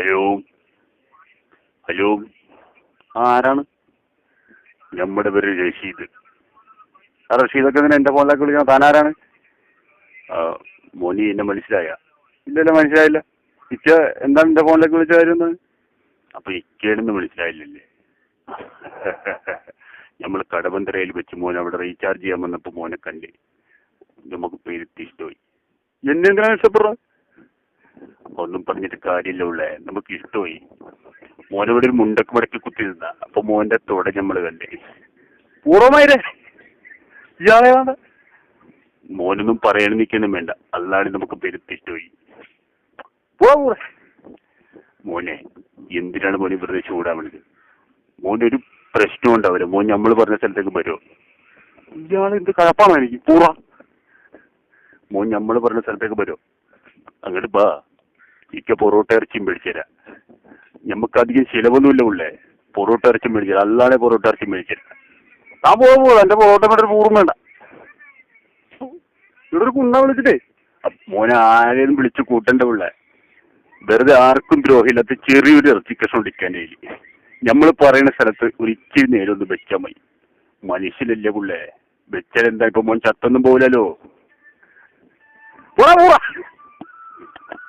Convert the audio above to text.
Hello hello ആരാണ്? നമ്മുടെ പേര് റഷീദ്. ആ റഷീദൊക്കെ ഇങ്ങനെ എൻ്റെ ഫോണിലേക്ക് വിളിക്കണം. താനാരാണ്? മോനി എന്നെ മനസ്സിലായ? ഇല്ലല്ലോ, മനസ്സിലായില്ല. ഇച്ച എന്താണ് എൻ്റെ ഫോണിലേക്ക് വിളിച്ചായിരുന്നു? അപ്പൊ ഇക്കേടെന്ന് മനസ്സിലായില്ലല്ലേ? നമ്മൾ കടബന്തരയിൽ വെച്ച് മോൻ അവിടെ റീചാർജ് ചെയ്യാൻ വന്നപ്പോൾ മോനെ കണ്ടേ, നമുക്ക് പേരുത്തി ഇഷ്ടമായി. എന്നെന്തിനാണ് ഇഷ്ടപ്പെടുക? ഒന്നും പറഞ്ഞിട്ട് കാര്യമില്ല ഉള്ളേ, നമുക്ക് ഇഷ്ടമായി. മോനവിടെ ഒരു മുണ്ടക്ക് മടക്കി കുത്തി നിന്ന, അപ്പൊ മോന്റെ തോടെ നമ്മൾ കണ്ടേ. പൂർവ്വമായിരേ ഇയാളെ വേണ്ട, മോനൊന്നും പറയാൻ നിൽക്കൊന്നും വേണ്ട. അല്ലാതെ നമുക്ക് പെരുത്തി ഇഷ്ടമായി. മോനെ എന്തിനാണ് മോനെ വെറുതെ ചൂടാവണത്? മോനൊരു പ്രശ്നം ഉണ്ടാവില്ല. മോൻ നമ്മൾ പറഞ്ഞ സ്ഥലത്തേക്ക് വരുമോ? ഇയാൾ എന്ത് കഴപ്പാണോ എനിക്ക്? പൂറ മോൻ നമ്മൾ പറഞ്ഞ സ്ഥലത്തേക്ക് വരുമോ? അങ്ങോട്ട് ബാ, ഇക്ക പൊറോട്ട ഇറച്ചിയും മേടിച്ചുതരാം. ഞമ്മക്കധികം ചിലവൊന്നുമില്ല ഉള്ളേ. പൊറോട്ട ഇറച്ചിയും മേടിച്ചുതരാം, അല്ലാതെ പൊറോട്ട ഇറച്ചിയും മേടിച്ചുതരാം. ആ പോകുമോ? എന്റെ പൊറോട്ട വേണ്ട, ഒരു പൂറും വേണ്ട. ഇവിടെ ഒരു കുണ്ണ വിളിച്ചിട്ടേ മോനെ ആരെയും വിളിച്ച് കൂട്ടണ്ട ഉള്ളേ. വെറുതെ ആർക്കും ദ്രോഹമില്ലാത്ത ചെറിയൊരു ഇറച്ചി കഷ്ണം ഇരിക്കാനേ. നമ്മൾ പറയുന്ന സ്ഥലത്ത് ഒരിക്കൽ നേരം ഒന്ന് വെച്ചാൽ മതി. മനുഷ്യനല്ലേ പുള്ളേ, വെച്ചാൽ എന്താ? ഇപ്പൊ മോൻ ചത്തൊന്നും പോകില്ലല്ലോ.